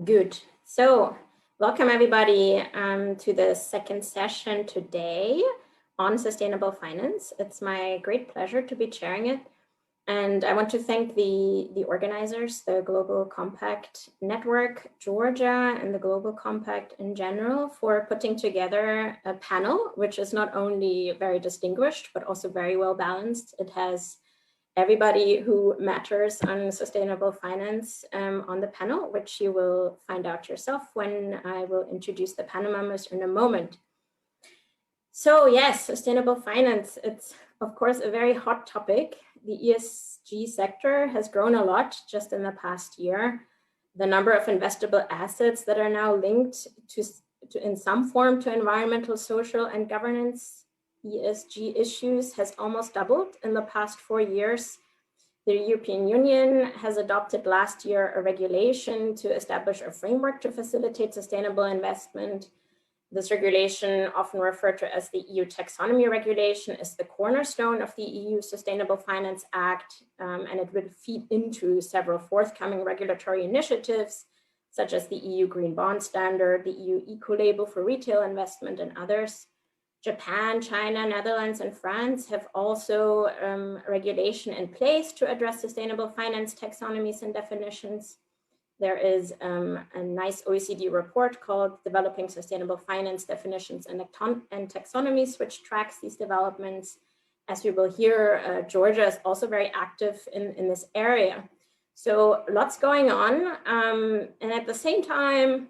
Good. So welcome everybody to the second session today on sustainable finance. It's my great pleasure to be chairing it. And I want to thank the organizers, the Global Compact Network, Georgia, and the Global Compact in general for putting together a panel, which is not only very distinguished, but also very well balanced. It has everybody who matters on sustainable finance on the panel, which you will find out yourself when I will introduce the panel members in a moment. So yes, sustainable finance, it's of course a very hot topic. The ESG sector has grown a lot just in the past year. The number of investable assets that are now linked to in some form to environmental, social, and governance ESG issues has almost doubled in the past 4 years. The European Union has adopted last year a regulation to establish a framework to facilitate sustainable investment. This regulation, often referred to as the EU Taxonomy Regulation, is the cornerstone of the EU Sustainable Finance Act, and it will feed into several forthcoming regulatory initiatives, such as the EU Green Bond Standard, the EU Eco-Label for retail investment, and others. Japan, China, Netherlands, and France have also regulation in place to address sustainable finance taxonomies and definitions. There is a nice OECD report called Developing Sustainable Finance Definitions and Taxonomies, which tracks these developments. As we will hear, Georgia is also very active in this area. So lots going on. And at the same time,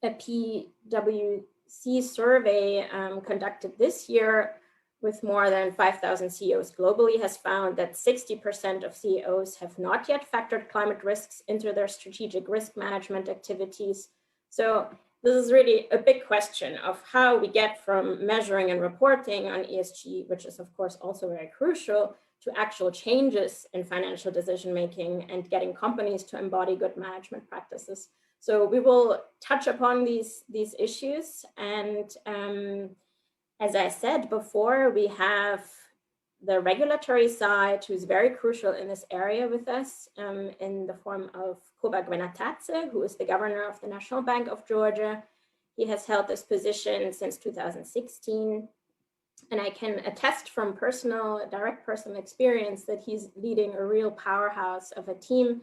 a PwC survey conducted this year with more than 5,000 CEOs globally has found that 60% of CEOs have not yet factored climate risks into their strategic risk management activities. So this is really a big question of how we get from measuring and reporting on ESG, which is of course also very crucial, to actual changes in financial decision-making and getting companies to embody good management practices. So we will touch upon these issues, and as I said before, we have the regulatory side, who's very crucial in this area with us, in the form of Koba Gvenetadze, who is the governor of the National Bank of Georgia. He has held this position since 2016, and I can attest from direct personal experience that he's leading a real powerhouse of a team.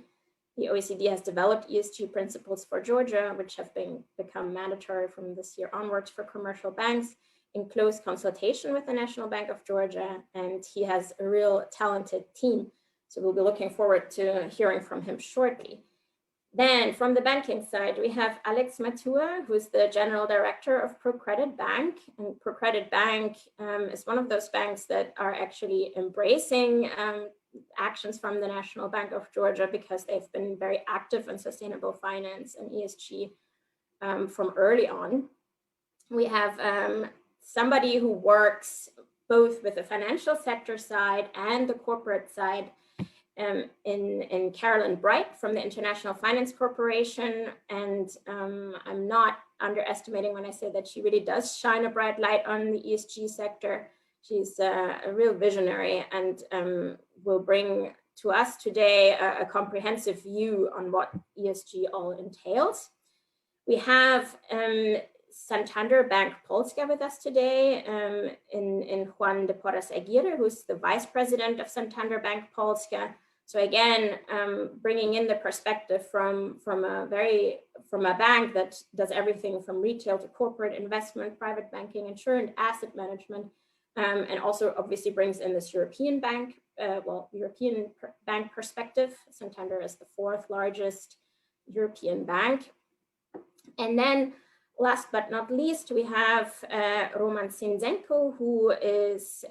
The OECD has developed ESG principles for Georgia, which have become mandatory from this year onwards for commercial banks, in close consultation with the National Bank of Georgia, and he has a real talented team. So we'll be looking forward to hearing from him shortly. Then from the banking side, we have Alex Matua, who's the General Director of ProCredit Bank. And ProCredit Bank is one of those banks that are actually embracing actions from the National Bank of Georgia because they've been very active in sustainable finance and ESG from early on. We have somebody who works both with the financial sector side and the corporate side in Carolyn Bright from the International Finance Corporation. And I'm not underestimating when I say that she really does shine a bright light on the ESG sector. She's a real visionary and will bring to us today a comprehensive view on what ESG all entails. We have Santander Bank Polska with us today in Juan de Porras Aguirre, who's the Vice President of Santander Bank Polska. So again, bringing in the perspective from a bank that does everything from retail to corporate investment, private banking, insurance, asset management, and also obviously brings in this European bank perspective. Santander is the 4th largest European bank. And then last but not least, we have Roman Zinchenko, who is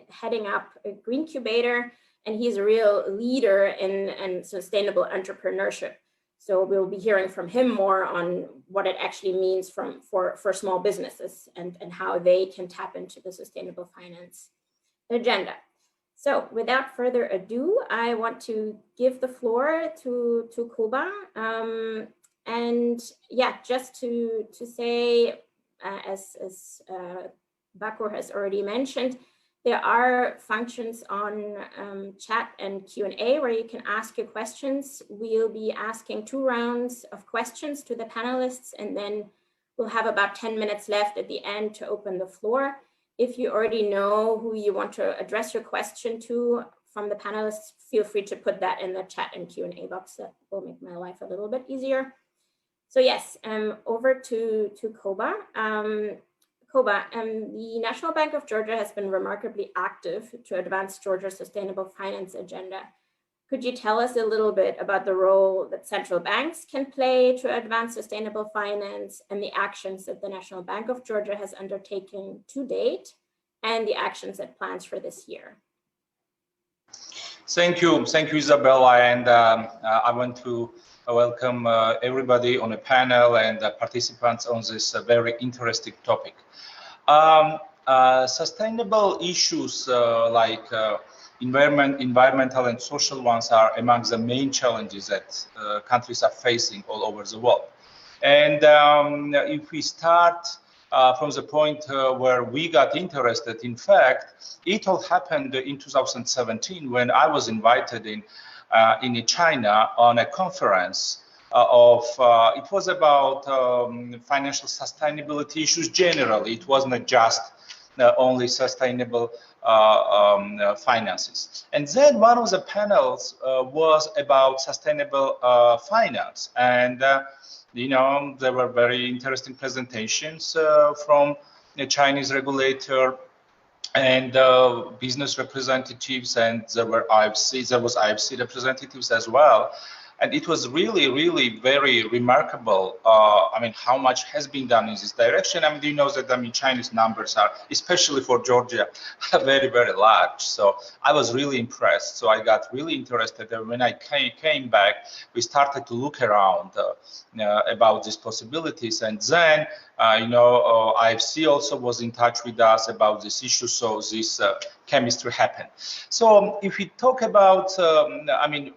heading up a Greencubator, and he's a real leader in sustainable entrepreneurship. So we'll be hearing from him more on what it actually means for small businesses and how they can tap into the sustainable finance agenda. So without further ado, I want to give the floor to Koba. And yeah, just to say, as Bakur has already mentioned, there are functions on chat and Q&A where you can ask your questions. We'll be asking 2 rounds of questions to the panelists, and then we'll have about 10 minutes left at the end to open the floor. If you already know who you want to address your question to from the panelists, feel free to put that in the chat and Q&A box. That will make my life a little bit easier. So yes, over to Koba. Koba, the National Bank of Georgia has been remarkably active to advance Georgia's sustainable finance agenda. Could you tell us a little bit about the role that central banks can play to advance sustainable finance and the actions that the National Bank of Georgia has undertaken to date and the actions it plans for this year? Thank you, Isabella, and I want to welcome everybody on the panel and participants on this very interesting topic. Sustainable issues like environmental and social ones are among the main challenges that countries are facing all over the world. And if we start from the point where we got interested, in fact, it all happened in 2017 when I was invited in China on a conference it was about financial sustainability issues generally. It wasn't just only sustainable finances. And then one of the panels was about sustainable finance. And, you know, there were very interesting presentations from the Chinese regulator and business representatives, and there was IFC representatives as well. And it was really very remarkable. I mean, how much has been done in this direction. I mean, do you know that, I mean, Chinese numbers are, especially for Georgia, very large. So I was really impressed. So I got really interested. And when I came back, we started to look around about these possibilities. And then, you know, IFC also was in touch with us about this issue. So this chemistry happened. So if we talk about, I mean,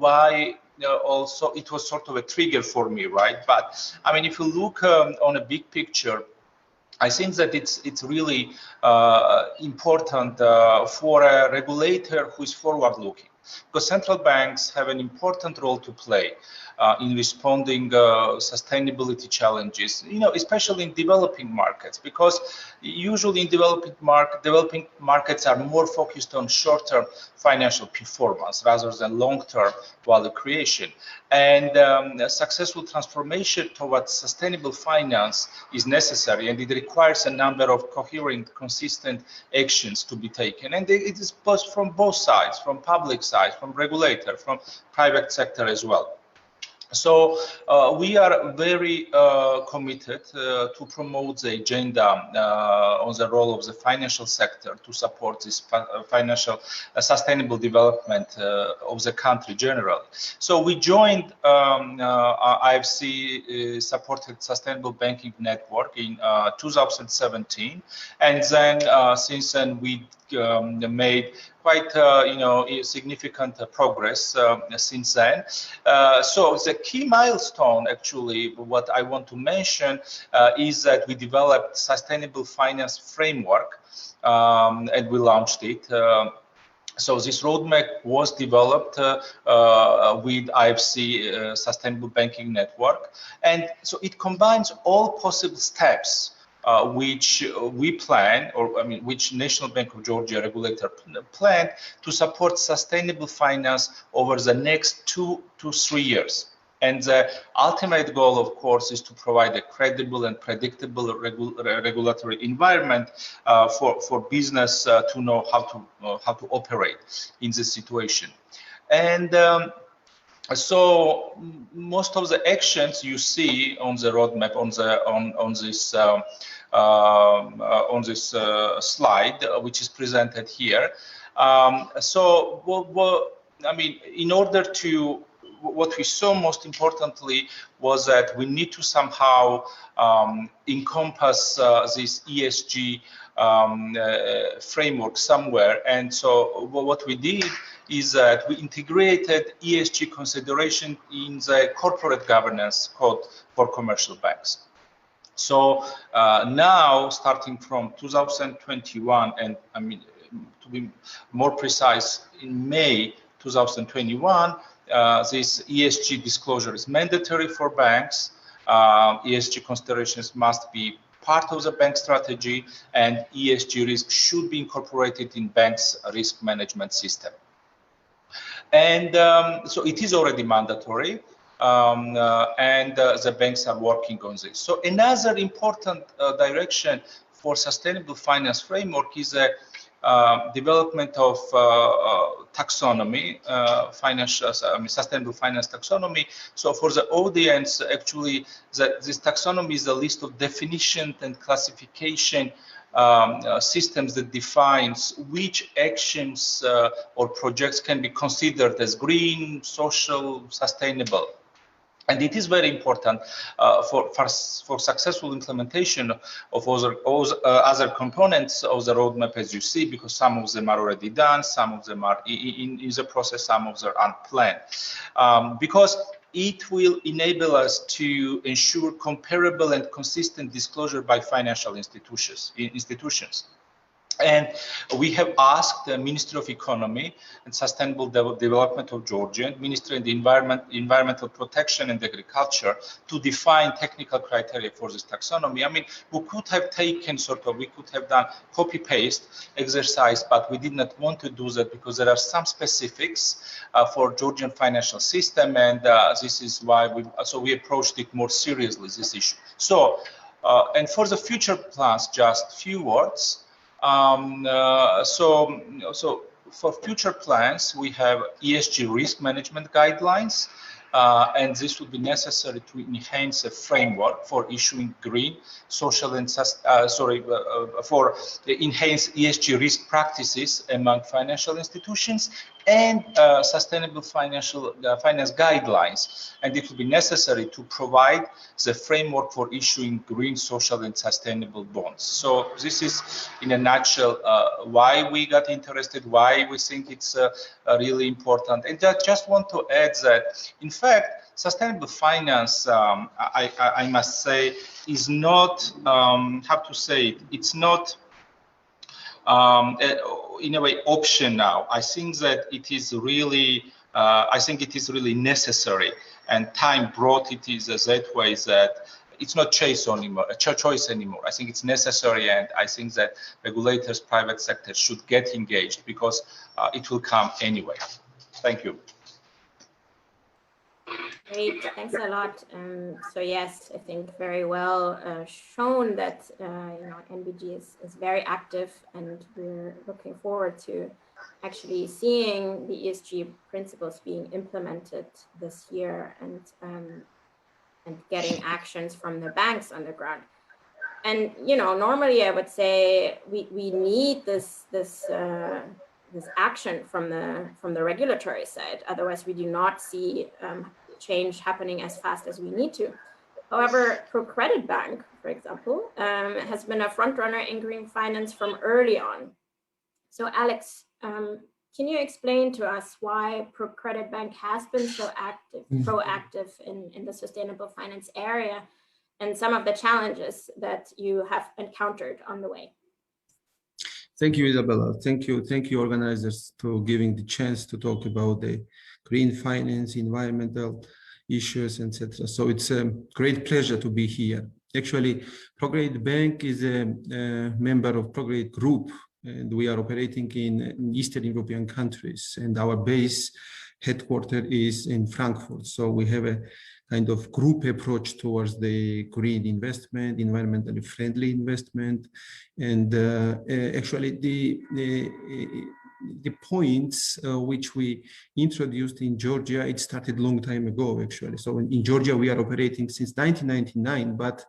why also it was sort of a trigger for me, right? But I mean, if you look on a big picture, I think that it's really important for a regulator who is forward-looking, because central banks have an important role to play in responding sustainability challenges, you know, especially in developing markets, because usually in developing markets are more focused on short-term financial performance rather than long-term value creation. And successful transformation towards sustainable finance is necessary, and it requires a number of coherent, consistent actions to be taken. And it is from both sides, from public side, from regulator, from private sector as well. So we are very committed to promote the agenda on the role of the financial sector to support this financial sustainable development of the country generally. So we joined IFC supported Sustainable Banking Network in 2017, and then since then we made quite you know, significant progress since then. So the key milestone, actually, what I want to mention is that we developed sustainable finance framework, and we launched it. So this roadmap was developed with IFC Sustainable Banking Network, and so it combines all possible steps which we plan, or I mean, which National Bank of Georgia regulator planned to support sustainable finance over the next 2 to 3 years. And the ultimate goal, of course, is to provide a credible and predictable regulatory environment for business to know how to operate in this situation. And so most of the actions you see on the roadmap on this slide, which is presented here. So I mean, in order to, what we saw most importantly was that we need to somehow encompass this ESG framework somewhere. And so what we did is that we integrated ESG consideration in the corporate governance code for commercial banks. So now, starting from 2021, and I mean, to be more precise, in May 2021, this ESG disclosure is mandatory for banks. ESG considerations must be part of the bank strategy, and ESG risk should be incorporated in banks' risk management system. And so it is already mandatory. And the banks are working on this. So another important direction for sustainable finance framework is a development of taxonomy, sustainable finance taxonomy. So for the audience, actually, this taxonomy is a list of definition and classification systems that defines which actions or projects can be considered as green, social, sustainable. And it is very important for successful implementation of other components of the roadmap, as you see, because some of them are already done, some of them are in the process, some of them are unplanned. Because it will enable us to ensure comparable and consistent disclosure by financial institutions. And we have asked the Ministry of Economy and Sustainable Development of Georgia and Ministry of the Environmental Protection and Agriculture to define technical criteria for this taxonomy. I mean, we could have taken we could have done copy-paste exercise, but we did not want to do that because there are some specifics for Georgian financial system, and this is why we approached it more seriously, this issue. So, and for the future plans, just few words. So for future plans, we have ESG risk management guidelines, and this will be necessary to enhance a framework for issuing green, social, and for enhance ESG risk practices among financial institutions and sustainable finance guidelines. And it will be necessary to provide the framework for issuing green, social, and sustainable bonds. So this is, in a nutshell, why we got interested, why we think it's really important. And I just want to add that, in fact, sustainable finance, I must say, is not, how to say it, it's not, in a way, option now. I think that it is really, necessary, and time brought it is that way, that it's not choice anymore. I think it's necessary, and I think that regulators, private sector should get engaged because it will come anyway. Thank you. Great, thanks a lot. So yes, I think very well shown that NBG is very active, and we're looking forward to actually seeing the ESG principles being implemented this year, and getting actions from the banks on the ground. And normally I would say we need this action from the regulatory side. Otherwise, we do not see change happening as fast as we need to. However, ProCredit Bank, for example, has been a front runner in green finance from early on. So Alex, can you explain to us why ProCredit Bank has been so proactive in the sustainable finance area, and some of the challenges that you have encountered on the way? Thank you, Isabella. Thank you, organizers, for giving the chance to talk about the green finance, environmental issues, etc. So it's a great pleasure to be here. Actually, ProCredit Bank is a member of ProCredit Group, and we are operating in Eastern European countries, and our base headquarters is in Frankfurt. So we have a kind of group approach towards the green investment, environmentally friendly investment. And actually the points which we introduced in Georgia, it started a long time ago, actually. So in Georgia, we are operating since 1999, but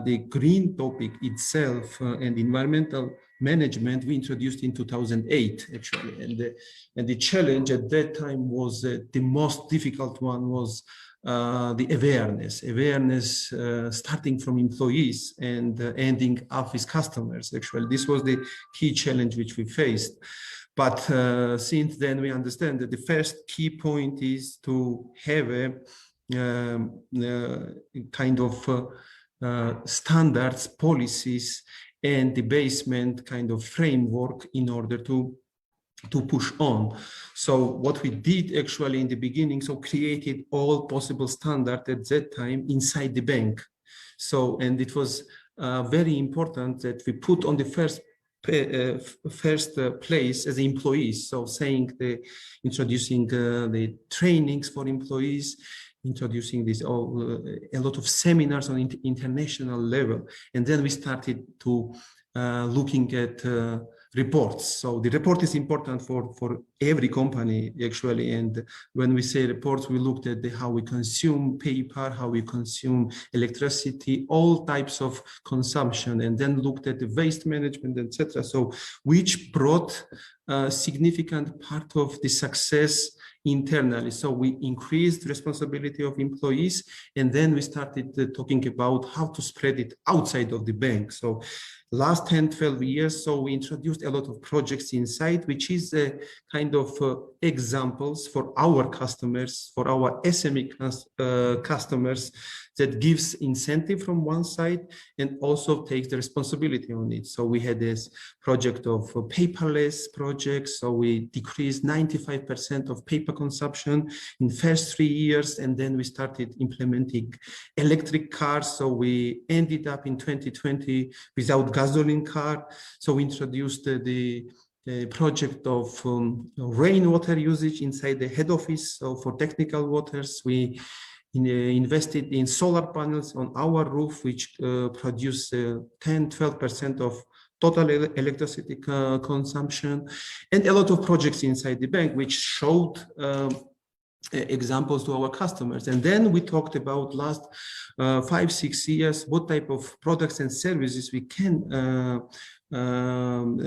the green topic itself and environmental management we introduced in 2008, actually. And the challenge at that time was the most difficult one was the awareness starting from employees and ending up with customers. Actually, this was the key challenge which we faced. But since then, we understand that the first key point is to have a kind of standards, policies, and the basement kind of framework in order to push on. So what we did actually in the beginning, so created all possible standards at that time inside the bank. So, and it was very important that we put on the first place as employees. So saying introducing the trainings for employees, introducing this a lot of seminars on international level. And then we started to looking at reports. So the report is important for every company actually. And when we say reports, we looked at how we consume paper, how we consume electricity, all types of consumption, and then looked at the waste management, etc. So which brought a significant part of the success internally. So we increased responsibility of employees, and then we started talking about how to spread it outside of the bank. So last 10, 12 years, so we introduced a lot of projects inside, which is a kind of examples for our customers, for our SME customers, that gives incentive from one side and also takes the responsibility on it. So we had this project of paperless projects. So we decreased 95% of paper consumption in first 3 years, and then we started implementing electric cars. So we ended up in 2020 without gasoline car. So we introduced the project of rainwater usage inside the head office. So for technical waters, we invested in solar panels on our roof, which produce 10-12% of total electricity consumption, and a lot of projects inside the bank, which showed examples to our customers. And then we talked about last 5-6 years, what type of products and services we can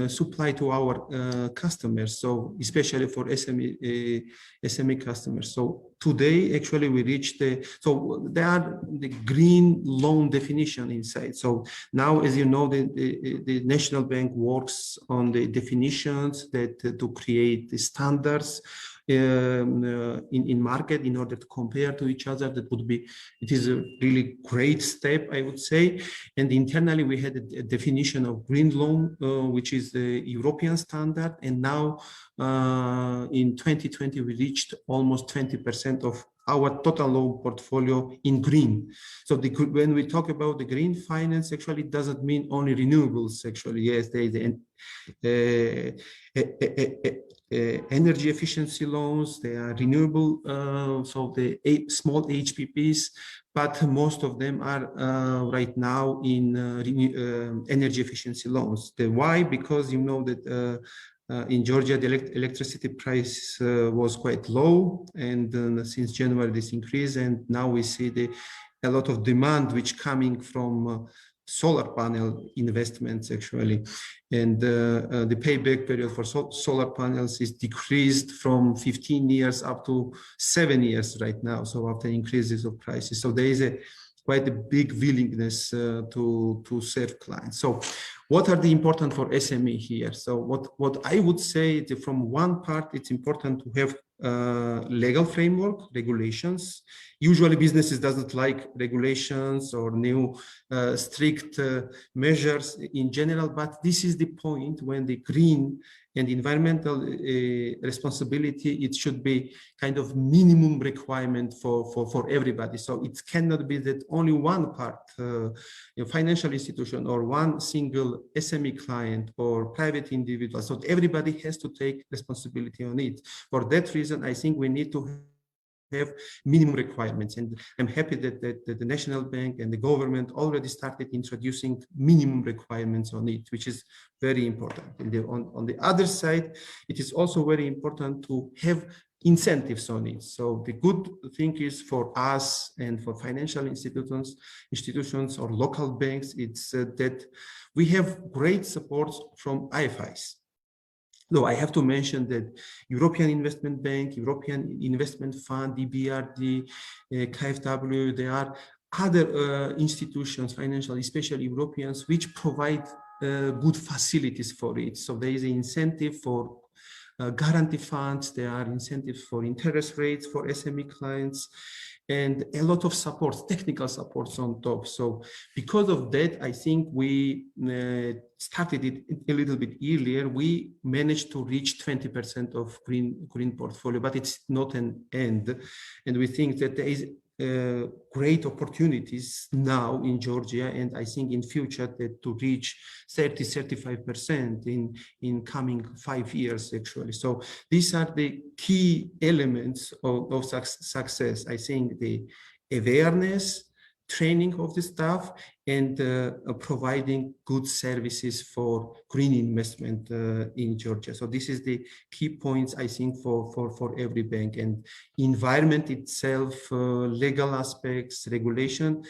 supply to our customers, so especially for SME customers. So today, actually, we reached so there are the green loan definition inside. So now, as you know, the National Bank works on the definitions that to create the standards in market in order to compare to each other. That would be, it is a really great step, I would say. And internally we had a definition of green loan, which is the European standard. And now in 2020, we reached almost 20% of our total loan portfolio in green. So when we talk about the green finance, actually it doesn't mean only renewables. Actually, yes, there is energy efficiency loans, they are renewable, so the small HPPs, but most of them are right now in energy efficiency loans. Why? Because you know that in Georgia, the electricity price was quite low, and since January this increased, and now we see a lot of demand which coming from solar panel investments actually, and the payback period for solar panels is decreased from 15 years up to 7 years right now. So after increases of prices, so there is quite a big willingness to serve clients. So what are the important for SME here? So what I would say that from one part, it's important to have legal framework, regulations. Usually businesses doesn't like regulations or new strict measures in general, but this is the point when the green and environmental responsibility, it should be kind of minimum requirement for everybody. So it cannot be that only one part, financial institution or one single SME client or private individual. So everybody has to take responsibility on it. For that reason, I think we need to have minimum requirements, and I'm happy that the National Bank and the government already started introducing minimum requirements on it, which is very important. And on the other side, it is also very important to have incentives on it. So the good thing is for us and for financial institutions or local banks, it's that we have great support from IFIs. No, I have to mention that European Investment Bank, European Investment Fund, EBRD, KfW, there are other institutions, financial, especially Europeans, which provide good facilities for it. So there is an incentive for guarantee funds, there are incentives for interest rates for SME clients, and a lot of supports, technical supports on top. So because of that, I think we started it a little bit earlier. We managed to reach 20% of green portfolio, but it's not an end. And we think that there is great opportunities now in Georgia, and I think in future that to reach 30-35% in coming 5 years actually. So these are the key elements of success. I think the awareness, training of the staff, and providing good services for green investment in Georgia. So this is the key points, I think, for every bank. And environment itself, legal aspects, regulation,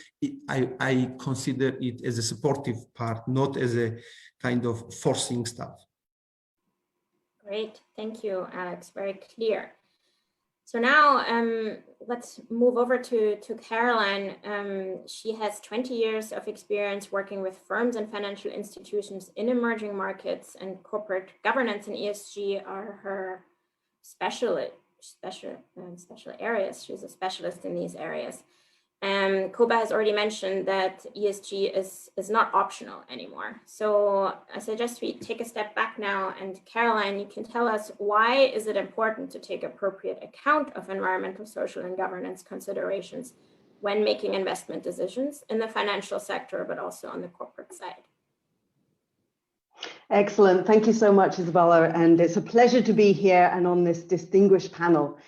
I consider it as a supportive part, not as a kind of forcing stuff. Great, thank you, Alex, very clear. So now let's move over to Caroline. She has 20 years of experience working with firms and financial institutions in emerging markets, and corporate governance and ESG are her special areas. She's a specialist in these areas. Koba has already mentioned that ESG is not optional anymore. So I suggest we take a step back now, and Caroline, you can tell us, why is it important to take appropriate account of environmental, social, and governance considerations when making investment decisions in the financial sector, but also on the corporate side? Excellent. Thank you so much, Isabella. And it's a pleasure to be here and on this distinguished panel.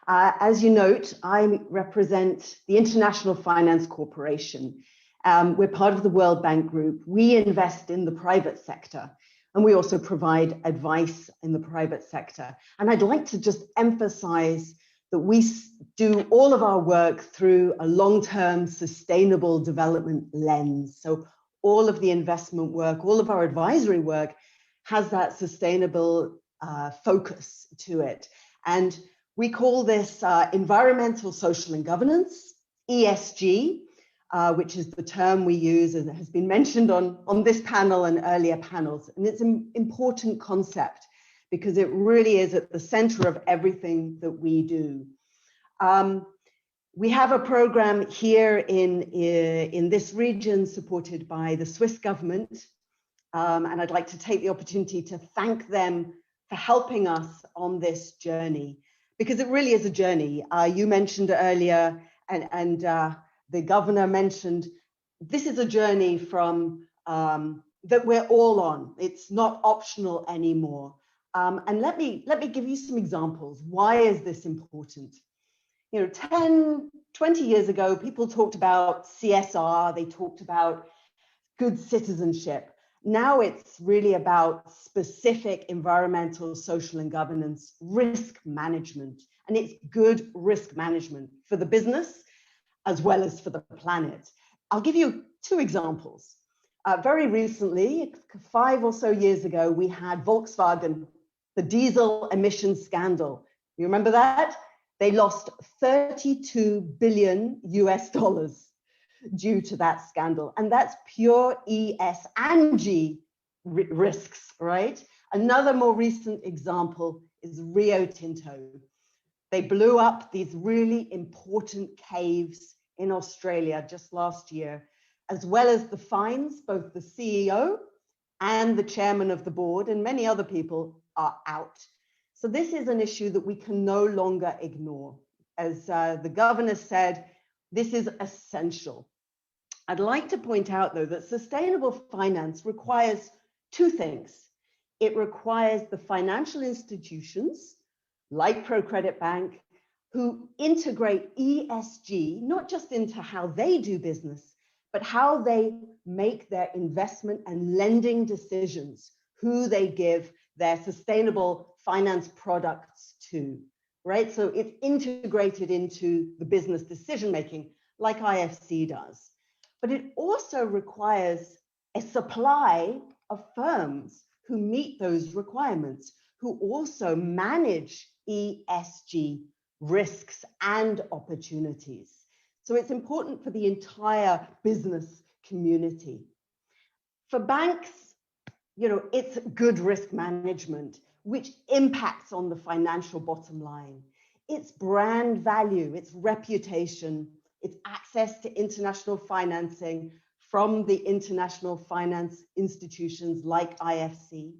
As you note, I represent the International Finance Corporation. We're part of the World Bank Group. We invest in the private sector, and we also provide advice in the private sector. And I'd like to just emphasize that we do all of our work through a long-term sustainable development lens. So all of the investment work, all of our advisory work has that sustainable focus to it. And we call this environmental, social, and governance, ESG, which is the term we use and has been mentioned on this panel and earlier panels. And it's an important concept because it really is at the center of everything that we do. We have a program here in this region supported by the Swiss government. And I'd like to take the opportunity to thank them for helping us on this journey, because it really is a journey. You mentioned earlier, and the governor mentioned, this is a journey from that we're all on. It's not optional anymore. And let me give you some examples. Why is this important? You know, 10, 20 years ago, people talked about CSR, they talked about good citizenship. Now it's really about specific environmental, social, and governance risk management. And it's good risk management for the business as well as for the planet. I'll give you 2 examples. Very recently, 5 or so years ago, we had Volkswagen, the diesel emissions scandal. You remember that? They lost $32 billion due to that scandal. And that's pure ES and G risks, right? Another more recent example is Rio Tinto. They blew up these really important caves in Australia just last year, as well as the fines. Both the CEO and the chairman of the board and many other people are out. So this is an issue that we can no longer ignore. As the governor said, this is essential. I'd like to point out, though, that sustainable finance requires 2 things. It requires the financial institutions, like ProCredit Bank, who integrate ESG, not just into how they do business, but how they make their investment and lending decisions, who they give their sustainable finance products to, right? So it's integrated into the business decision-making like IFC does. But it also requires a supply of firms who meet those requirements, who also manage ESG risks and opportunities. So it's important for the entire business community. For banks, you know, it's good risk management. which impacts on the financial bottom line. Its brand value, its reputation, its access to international financing from the international finance institutions like IFC.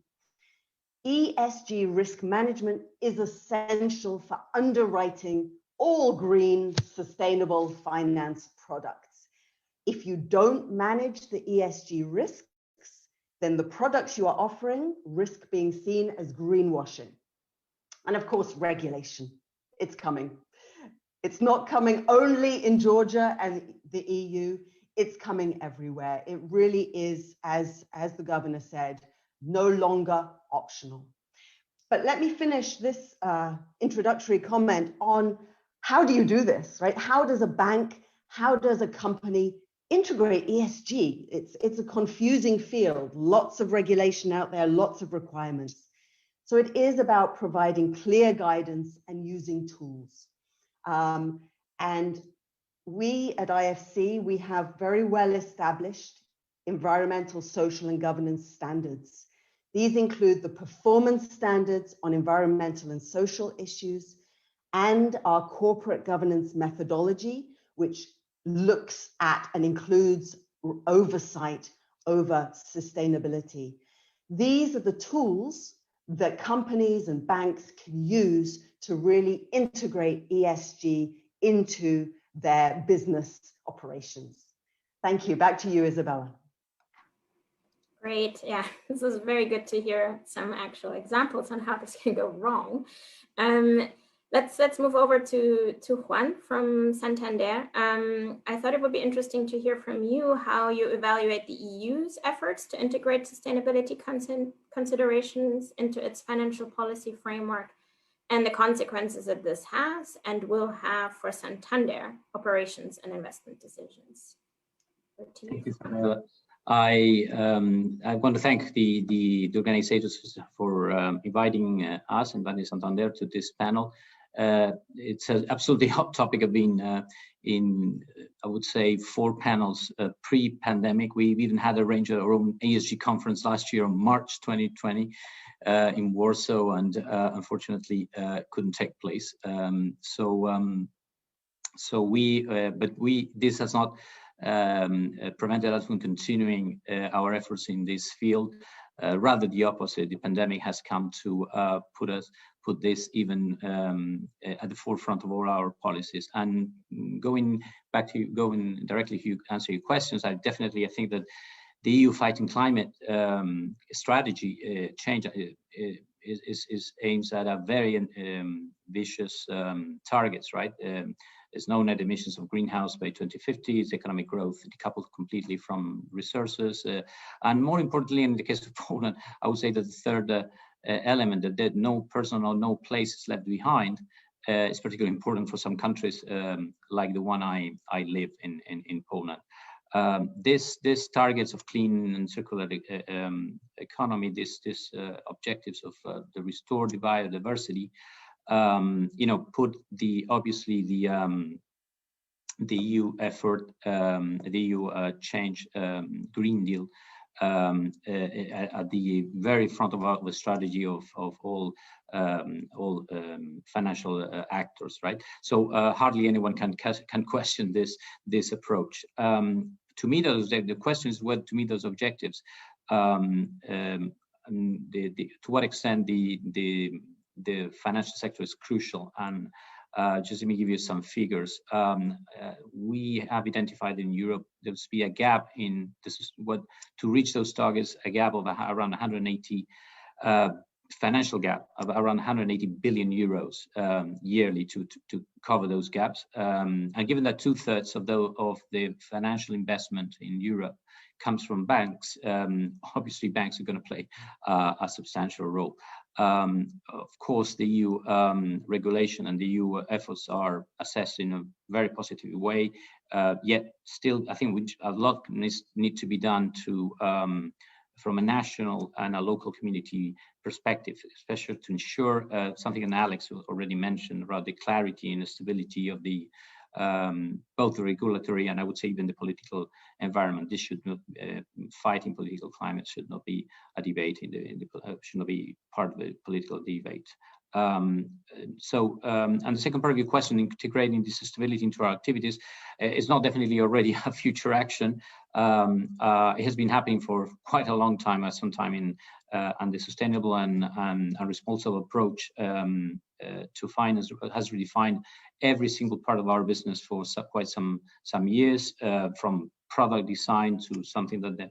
ESG risk management is essential for underwriting all green, sustainable finance products. If you don't manage the ESG risks, then the products you are offering risk being seen as greenwashing. And of course, regulation. It's coming. It's not coming only in Georgia and the EU, it's coming everywhere. It really is, as the governor said, no longer optional. But let me finish this introductory comment on how do you do this, right? How does a bank, how does a company integrate ESG? It's a confusing field, lots of regulation out there, lots of requirements. So it is about providing clear guidance and using tools. And we at IFC, we have very well established environmental, social, and governance standards. These include the performance standards on environmental and social issues and our corporate governance methodology, which looks at and includes oversight over sustainability. These are the tools that companies and banks can use to really integrate ESG into their business operations. Thank you. Back to you, Isabella. Great. Yeah, this is very good to hear some actual examples on how this can go wrong. Let's move over to Juan from Santander. I thought it would be interesting to hear from you how you evaluate the EU's efforts to integrate sustainability considerations into its financial policy framework and the consequences that this has and will have for Santander operations and investment decisions. Thank you, Isabella. I want to thank the organizers for inviting us, inviting Santander to this panel. It's an absolutely hot topic. I've been in, I would say, 4 panels pre-pandemic. We've even had arranged our own ESG conference last year on March 2020 in Warsaw, and unfortunately couldn't take place. This has not prevented us from continuing our efforts in this field. Rather the opposite. The pandemic has come to put this even at the forefront of all our policies. And going directly to answer your questions, I think that the EU fighting climate strategy change is aims at a very ambitious targets, right? There's no net emissions of greenhouse by 2050. It's economic growth decoupled completely from resources. And more importantly, in the case of Poland, I would say that the third element, that no person or no place is left behind, is particularly important for some countries like the one I live in Poland. This targets of clean and circular economy, this objectives of the restored biodiversity, put obviously the EU effort, the EU change Green Deal at the very front of the strategy of all financial actors, right? So hardly anyone can question this approach. To meet the question is whether to meet those objectives, to what extent the financial sector is crucial. And just let me give you some figures. We have identified in Europe there's be a gap in to reach those targets, a gap of around 180 financial gap of around 180 billion euros yearly to cover those gaps. And given that 2/3 of the financial investment in Europe comes from banks, obviously banks are going to play a substantial role. Of course, the EU regulation and the EU efforts are assessed in a very positive way. Yet still, I think a lot needs to be done to from a national and a local community perspective, especially to ensure something that Alex already mentioned about the clarity and the stability of the both the regulatory and I would say even the political environment. This should not fighting political climate should not be a debate should not be part of the political debate. And the second part of your question, integrating this sustainability into our activities, is not definitely already a future action. It has been happening for quite a long time, sometime in and the sustainable and responsible approach to finance has redefined every single part of our business for quite some years, from product design to something that the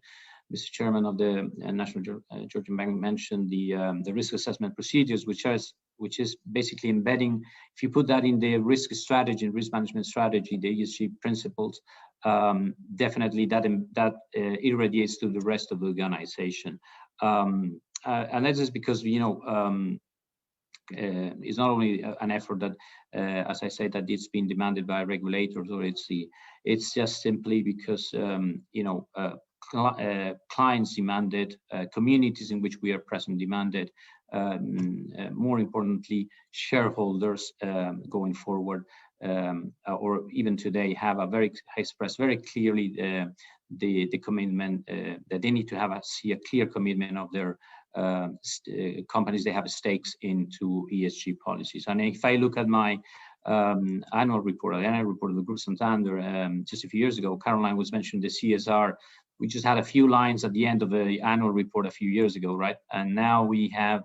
Mr. Chairman of the National Georgian Bank mentioned, the risk assessment procedures, which is basically embedding, if you put that in the risk strategy and risk management strategy, the ESG principles, definitely that irradiates to the rest of the organization. And that is because, you know, it's not only an effort that, as I said, that it's been demanded by regulators, or it's just simply because, you know, clients demanded, communities in which we are present demanded, more importantly, shareholders going forward, or even today, have expressed very clearly the commitment that they need to see a clear commitment of their companies they have stakes into ESG policies. And if I look at my annual report of the Group Santander just a few years ago, Caroline was mentioning the CSR. We just had a few lines at the end of the annual report a few years ago, right? And now we have,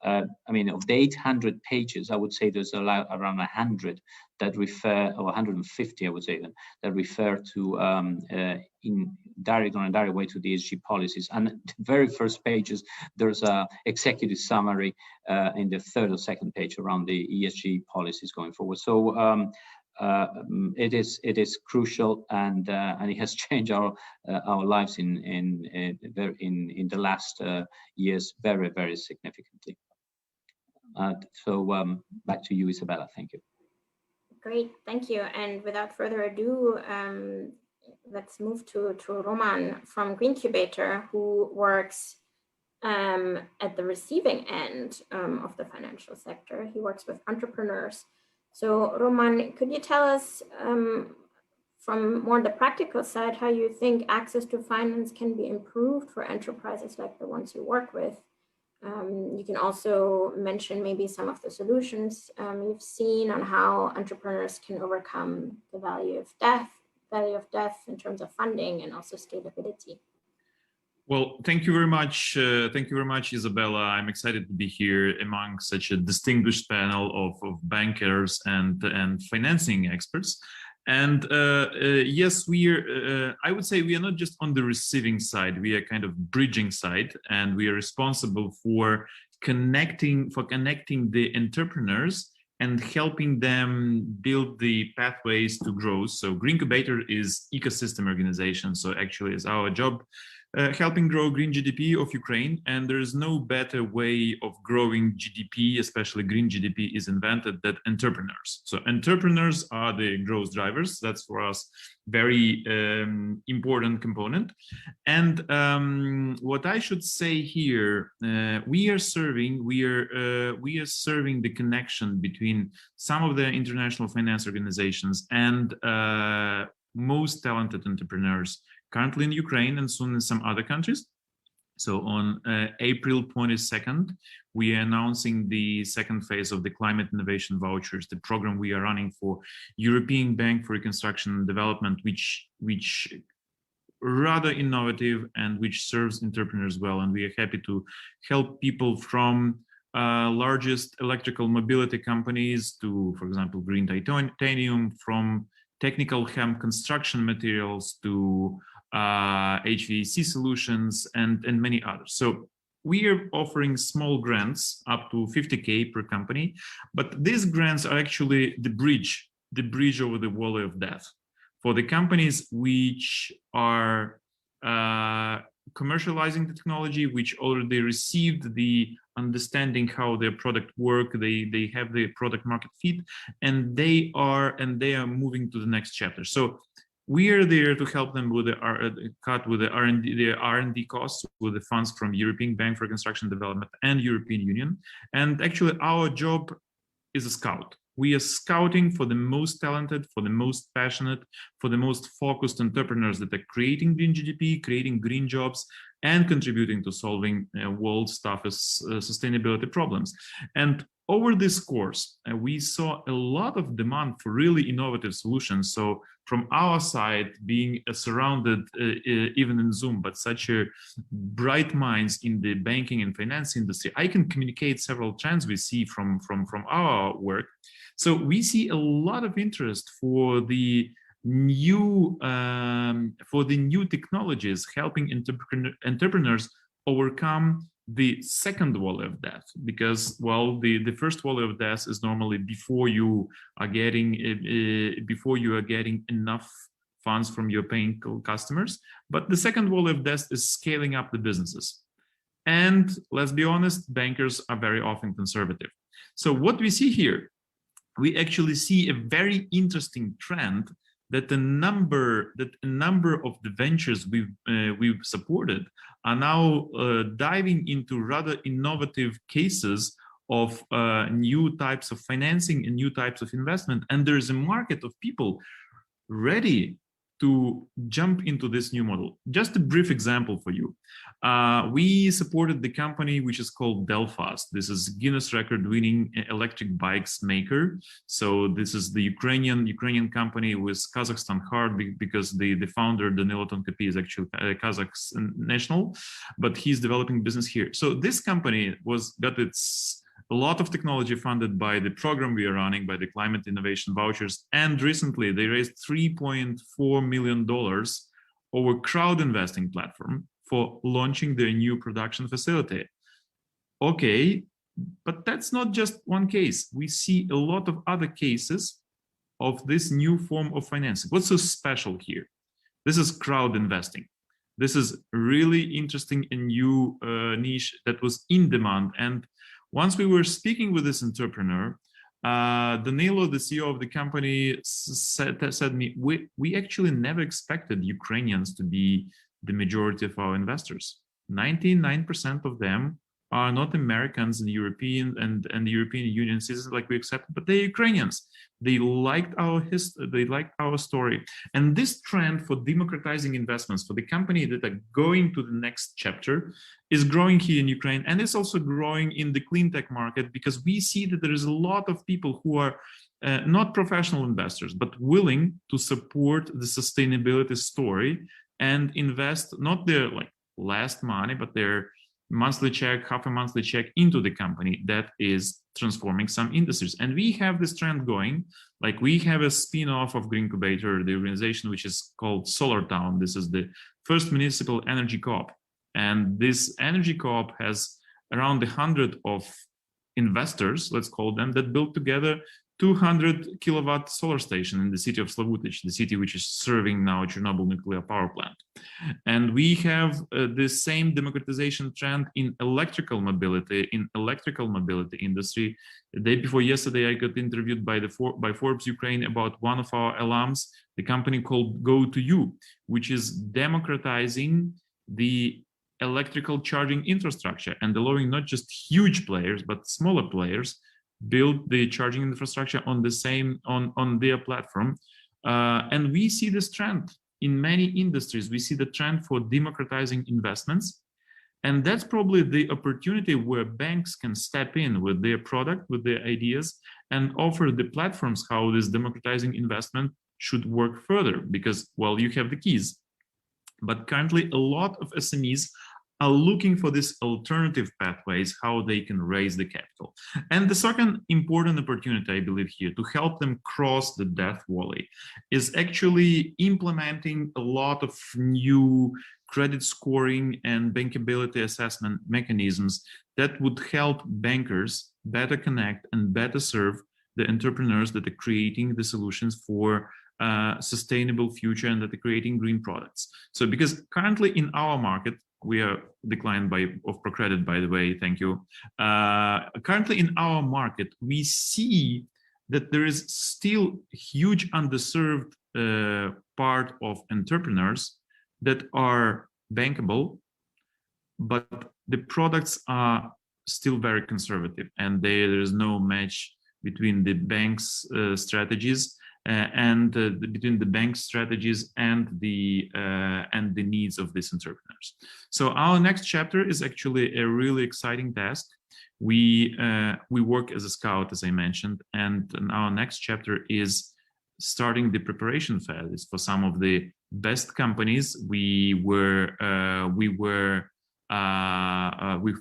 I mean, of the 800 pages, I would say there's around 100 that refer, or 150, I would say, that refer to in direct or indirect way to the ESG policies. And the very first pages, there's a executive summary in the third or second page around the ESG policies going forward. So it is crucial, and it has changed our lives in the last years very, very significantly. So back to you, Isabella. Thank you. Great, thank you. And without further ado, let's move to Roman from Greencubator, who works at the receiving end of the financial sector. He works with entrepreneurs. So Roman, could you tell us from more the practical side how you think access to finance can be improved for enterprises like the ones you work with? You can also mention maybe some of the solutions you've seen on how entrepreneurs can overcome the value of death in terms of funding and also scalability. Well, thank you very much. Thank you very much, Isabella. I'm excited to be here among such a distinguished panel of bankers and financing experts. And yes, we are, I would say we are not just on the receiving side, we are kind of bridging side, and we are responsible for connecting the entrepreneurs and helping them build the pathways to growth. So Greencubator is ecosystem organization. So actually it's our job helping grow green GDP of Ukraine. And there is no better way of growing GDP, especially green GDP, is invented than entrepreneurs. So entrepreneurs are the growth drivers. That's for us very important component. And what I should say here, we are serving the connection between some of the international finance organizations and most talented entrepreneurs currently in Ukraine and soon in some other countries. So on April 22nd, we are announcing the second phase of the Climate Innovation Vouchers, the program we are running for European Bank for Reconstruction and Development, which rather innovative and which serves entrepreneurs well. And we are happy to help people from largest electrical mobility companies to, for example, green titanium, from technical hemp construction materials to HVAC solutions and many others. So we are offering small grants up to 50K per company, but these grants are actually the bridge over the valley of death for the companies which are commercializing the technology, which already received the understanding how their product work, they have the product market fit, and they are moving to the next chapter. So we are there to help them with the R&D costs with the funds from European Bank for Reconstruction and Development and European Union. And actually our job is a scout. We are scouting for the most talented, for the most passionate, for the most focused entrepreneurs that are creating green GDP, creating green jobs, and contributing to solving world's toughest sustainability problems. And over this course, we saw a lot of demand for really innovative solutions. So from our side, being surrounded even in Zoom, but such a bright minds in the banking and finance industry, I can communicate several trends we see from our work. So we see a lot of interest for the new technologies helping entrepreneurs overcome the second valley of death, because well, the first valley of death is normally before you are getting enough funds from your paying customers, but the second valley of death is scaling up the businesses. And let's be honest, bankers are very often conservative. So what we see here, we actually see a very interesting trend that a number of the ventures we've supported are now diving into rather innovative cases of new types of financing and new types of investment. And there's a market of people ready to jump into this new model. Just a brief example for you. We supported the company which is called Delfast. This is Guinness record winning electric bikes maker. So this is the Ukrainian company with Kazakhstan heart, because the founder, Danilo Tonkopi, is actually a Kazakh national, but he's developing business here. So this company got a lot of technology funded by the program we are running, by the climate innovation vouchers. And recently they raised $3.4 million over crowd investing platform for launching their new production facility. Okay, but that's not just one case. We see a lot of other cases of this new form of financing. What's so special here? This is crowd investing. This is really interesting and new niche that was in demand. And once we were speaking with this entrepreneur, Danilo, the CEO of the company, said to me, we actually never expected Ukrainians to be the majority of our investors. 99% of them are not Americans and European and the European Union citizens like we accepted, but they're Ukrainians. They liked our history, they liked our story. And this trend for democratizing investments for the company that are going to the next chapter is growing here in Ukraine. And it's also growing in the clean tech market, because we see that there is a lot of people who are not professional investors, but willing to support the sustainability story and invest not their last money, but their monthly check, half a monthly check into the company that is transforming some industries. And we have this trend going, like we have a spin-off of Greencubator, the organization which is called Solar Town. This is the first municipal energy co-op. And this energy co-op has around 100 of investors, let's call them, that built together 200 kilowatt solar station in the city of Slavutic, the city which is serving now Chernobyl nuclear power plant. And we have the same democratization trend in electrical mobility industry. The day before yesterday, I got interviewed by Forbes Ukraine about one of our alums, the company called Go2You, which is democratizing the electrical charging infrastructure and allowing not just huge players, but smaller players build the charging infrastructure on their platform. And we see this trend in many industries. We see the trend for democratizing investments. And that's probably the opportunity where banks can step in with their product, with their ideas, and offer the platforms how this democratizing investment should work further, because, well, you have the keys. But currently, a lot of SMEs are looking for these alternative pathways, how they can raise the capital. And the second important opportunity, I believe, here to help them cross the death valley is actually implementing a lot of new credit scoring and bankability assessment mechanisms that would help bankers better connect and better serve the entrepreneurs that are creating the solutions for sustainable future and that are creating green products. So because currently in our market, we are declined of ProCredit, by the way, thank you. Currently in our market, we see that there is still huge underserved part of entrepreneurs that are bankable, but the products are still very conservative and there is no match between the bank's strategies and between the bank strategies and the needs of these entrepreneurs. So our next chapter is actually a really exciting task. We work as a scout, as I mentioned, and our next chapter is starting the preparation phase for some of the best companies we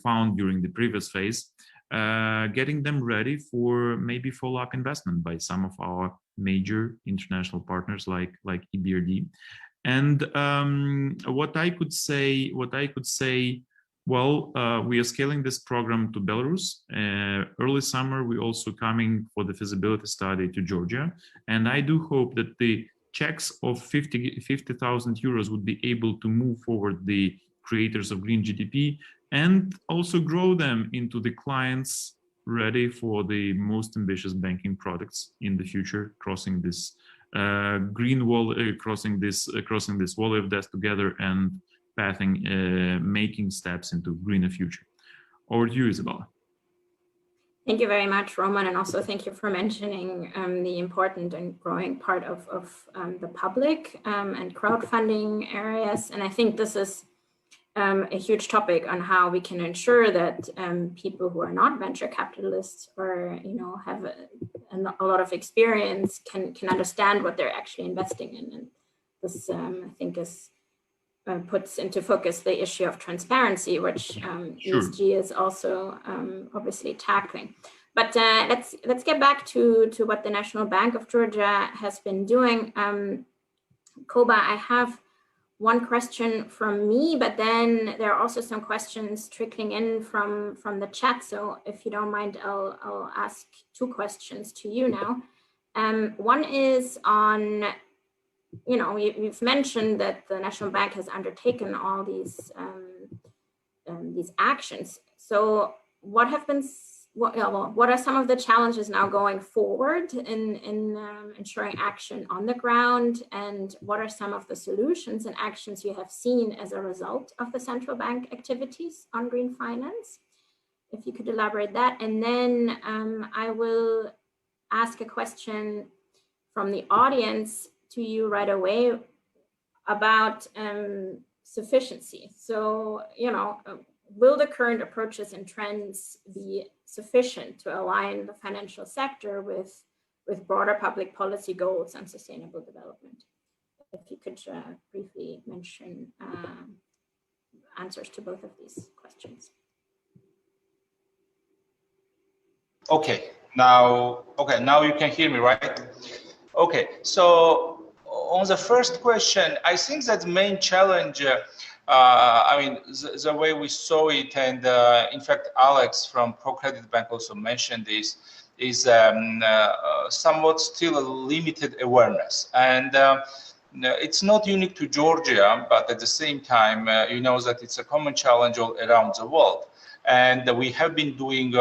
found during the previous phase, getting them ready for maybe follow-up investment by some of our major international partners like EBRD. And what I could say, well, we are scaling this program to Belarus. Early summer, we're also coming for the feasibility study to Georgia. And I do hope that the checks of 50,000 euros would be able to move forward the creators of green GDP and also grow them into the clients ready for the most ambitious banking products in the future, crossing this green wall, crossing this wall of death together and making steps into greener future. Over to you, Isabella. Thank you very much, Roman, and also thank you for mentioning the important and growing part of the public and crowdfunding areas. And I think this is a huge topic on how we can ensure that people who are not venture capitalists or have a lot of experience can understand what they're actually investing in. And this I think is puts into focus the issue of transparency, which ESG is also obviously tackling. But let's get back to what the National Bank of Georgia has been doing. Koba, I have one question from me, but then there are also some questions trickling in from the chat. So if you don't mind, I'll ask two questions to you now. One is on, you've mentioned that the National Bank has undertaken all these actions. So what are some of the challenges now going forward in ensuring action on the ground, and what are some of the solutions and actions you have seen as a result of the central bank activities on green finance? If you could elaborate that, and then I will ask a question from the audience to you right away about sufficiency. So, will the current approaches and trends be sufficient to align the financial sector with broader public policy goals and sustainable development? If you could briefly mention answers to both of these questions. Okay, now you can hear me, right? Okay, so on the first question, I think that the main challenge, the way we saw it, and in fact, Alex from ProCredit Bank also mentioned this, is somewhat still a limited awareness. And it's not unique to Georgia, but at the same time, you know that it's a common challenge all around the world. And we have been doing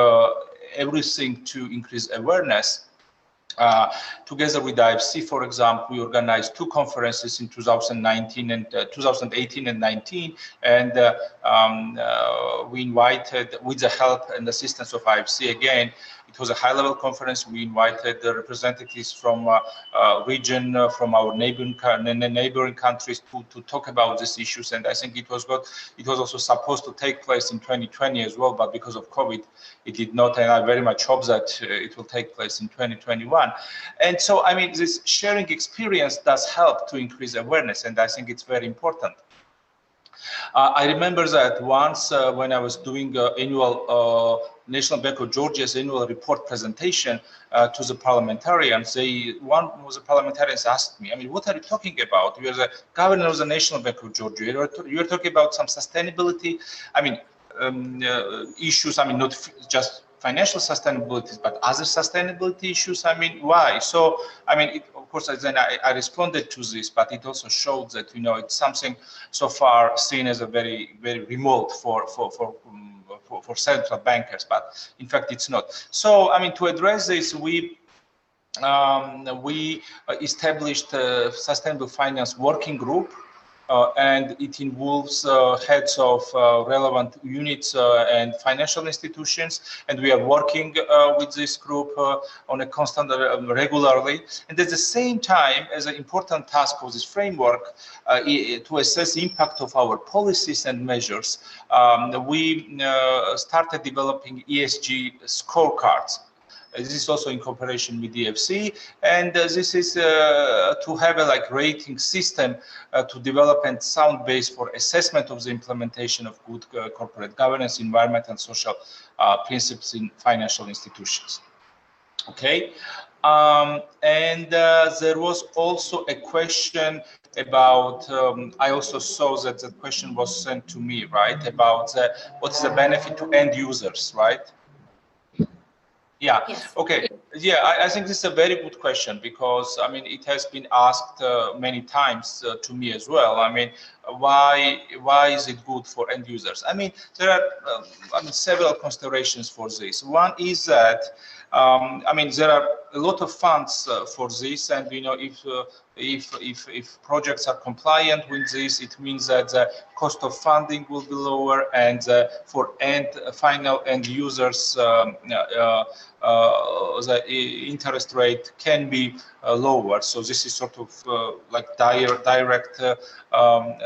everything to increase awareness. Together with IFC, for example, we organized two conferences in 2019 and 2018 and 19, and we invited, with the help and assistance of IFC again, it was a high-level conference. We invited the representatives from region, from our neighboring countries to talk about these issues. And I think it was also supposed to take place in 2020 as well, but because of COVID, it did not. And I very much hope that it will take place in 2021. And so, I mean, this sharing experience does help to increase awareness, and I think it's very important. I remember that once when I was doing annual National Bank of Georgia's annual report presentation to the parliamentarians, one of the parliamentarians asked me, I mean, what are you talking about? You are the governor of the National Bank of Georgia. You are talking about some sustainability, I mean, issues, I mean, not just financial sustainability, but other sustainability issues. I mean, why? So, I mean, of course, then I responded to this, but it also showed that, it's something so far seen as a very, very remote for central bankers, but in fact, it's not. So, I mean, to address this, we established a sustainable finance working group and it involves heads of relevant units and financial institutions, and we are working with this group on a constant, regularly. And at the same time, as an important task of this framework, to assess the impact of our policies and measures, we started developing ESG scorecards. This is also in cooperation with the FC, and this is to have a rating system to develop a sound base for assessment of the implementation of good corporate governance, environment, and social principles in financial institutions. Okay, and there was also a question about, I also saw that the question was sent to me, right, about what's the benefit to end users, right? Yeah. Yes. Okay. Yeah, I think this is a very good question, because I mean it has been asked many times to me as well. I mean, why is it good for end users? I mean, there are several considerations for this. One is that I mean there are a lot of funds for this, and you know if projects are compliant with this, it means that the cost of funding will be lower, and for final end users the interest rate can be lower. So this is sort of like direct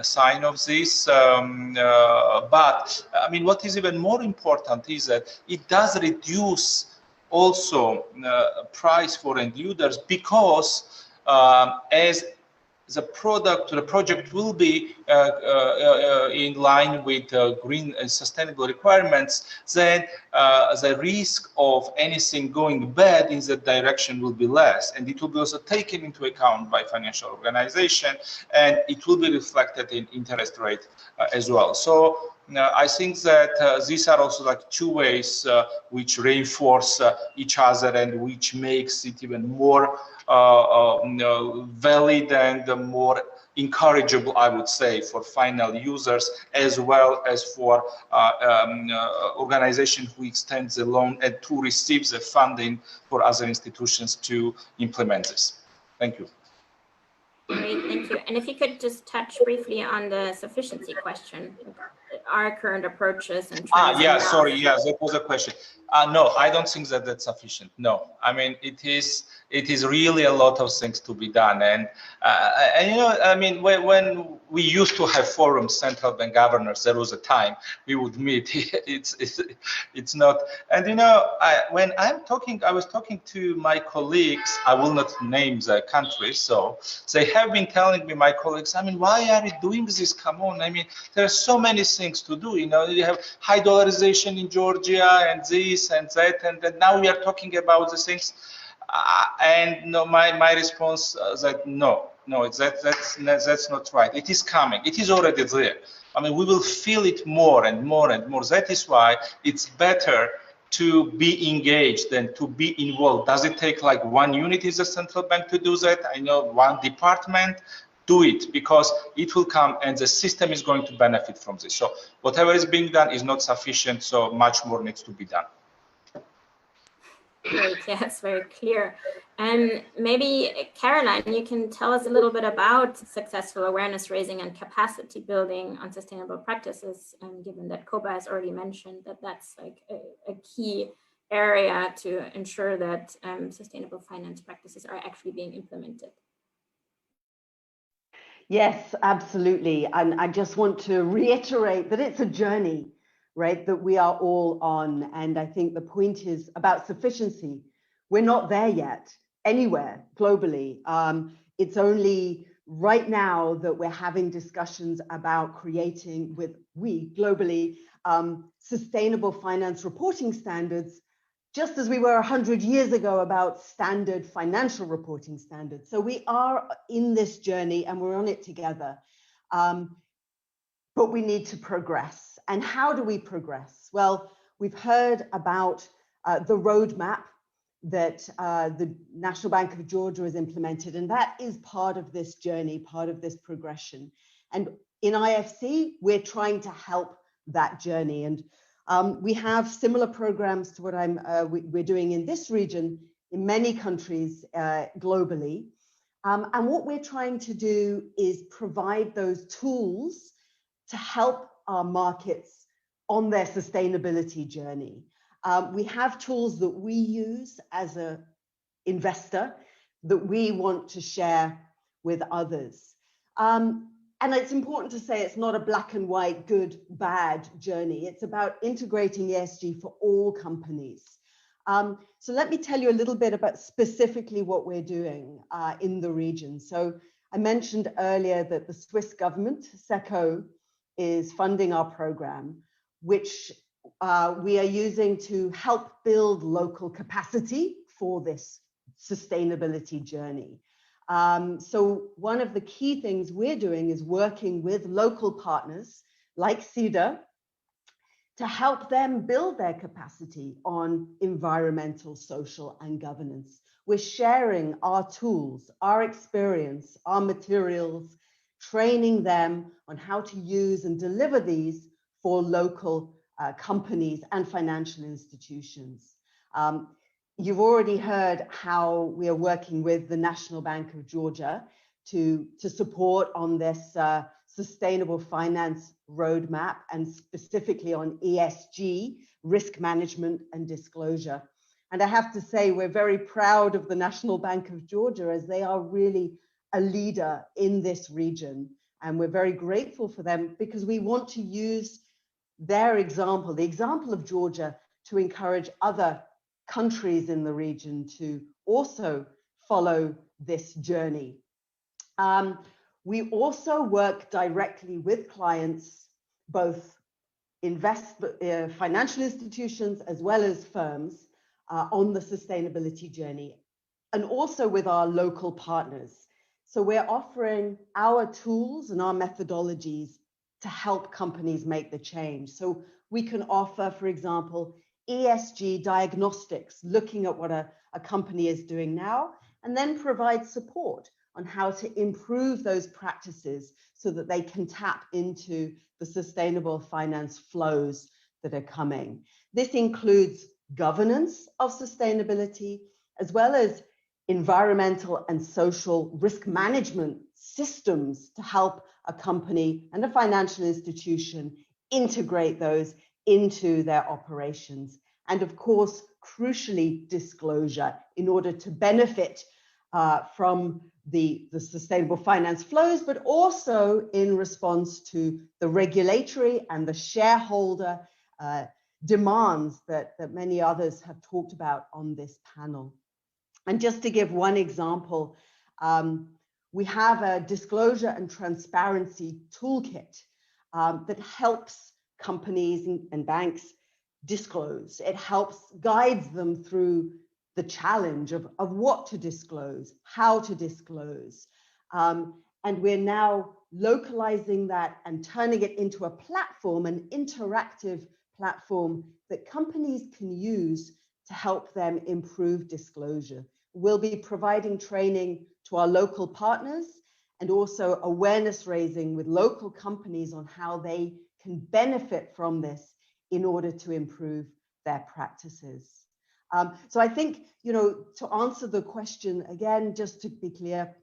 sign of this. But I mean, what is even more important is that it does reduce also price for end users, because as the project will be in line with green and sustainable requirements, then the risk of anything going bad in that direction will be less, and it will be also taken into account by financial organization, and it will be reflected in interest rate as well. So I think that these are also like two ways which reinforce each other, and which makes it even more valid and more encourageable, I would say, for final users, as well as for organizations who extend the loan and to receive the funding for other institutions to implement this. Thank you. Great, thank you. And if you could just touch briefly on the sufficiency question, our current approaches and trends. Yeah, sorry, yeah, that was a question. No, I don't think that that's sufficient. No, I mean it is really a lot of things to be done, and you know, I mean, when we used to have forums, central bank governors, there was a time we would meet. It's not, and you know, when I was talking to my colleagues, I will not name the country, so they have been telling me, my colleagues, I mean, why are you doing this? Come on, I mean, there are so many things to do. You know, you have high dollarization in Georgia, and this and that, and now we are talking about the things. And no, my response that no, that's not right. It is coming. It is already there. I mean, we will feel it more and more and more. That is why it's better to be engaged than to be involved. Does it take like one unit in the central bank to do that? I know one department. Do it, because it will come and the system is going to benefit from this. So whatever is being done is not sufficient, so much more needs to be done. Great, yeah, it's very clear. And maybe, Caroline, you can tell us a little bit about successful awareness raising and capacity building on sustainable practices, given that Koba has already mentioned that that's like a key area to ensure that sustainable finance practices are actually being implemented. Yes, absolutely. And I just want to reiterate that it's a journey, right, that we are all on. And I think the point is about sufficiency. We're not there yet anywhere globally. It's only right now that we're having discussions about creating globally sustainable finance reporting standards, just as we were 100 years ago about standard financial reporting standards. So we are in this journey and we're on it together. But we need to progress. And how do we progress? Well, we've heard about the roadmap that the National Bank of Georgia has implemented, and that is part of this journey, part of this progression. And in IFC, we're trying to help that journey. And we have similar programs to what we're doing in this region in many countries globally. And what we're trying to do is provide those tools to help our markets on their sustainability journey. We have tools that we use as an investor that we want to share with others. And it's important to say it's not a black and white, good, bad journey. It's about integrating ESG for all companies. So let me tell you a little bit about specifically what we're doing in the region. So I mentioned earlier that the Swiss government, SECO, is funding our program, which we are using to help build local capacity for this sustainability journey. So one of the key things we're doing is working with local partners like CEDA to help them build their capacity on environmental, social, and governance. We're sharing our tools, our experience, our materials, training them on how to use and deliver these for local companies and financial institutions. You've already heard how we are working with the National Bank of Georgia to support on this sustainable finance roadmap, and specifically on ESG, risk management and disclosure. And I have to say, we're very proud of the National Bank of Georgia, as they are really a leader in this region. And we're very grateful for them, because we want to use their example, the example of Georgia, to encourage other countries in the region to also follow this journey. We also work directly with clients, both financial institutions as well as firms, on the sustainability journey, and also with our local partners. So we're offering our tools and our methodologies to help companies make the change. So we can offer, for example, ESG diagnostics, looking at what a company is doing now, and then provide support on how to improve those practices so that they can tap into the sustainable finance flows that are coming. This includes governance of sustainability, as well as environmental and social risk management systems to help a company and a financial institution integrate those into their operations. And of course, crucially, disclosure in order to benefit from the sustainable finance flows, but also in response to the regulatory and the shareholder demands that many others have talked about on this panel. And just to give one example, we have a disclosure and transparency toolkit that helps companies and banks disclose. It helps guides them through the challenge of what to disclose, how to disclose. And we're now localizing that and turning it into a platform, an interactive platform that companies can use to help them improve disclosure. We'll be providing training to our local partners and also awareness raising with local companies on how they can benefit from this in order to improve their practices. So I think, to answer the question again, just to be clear,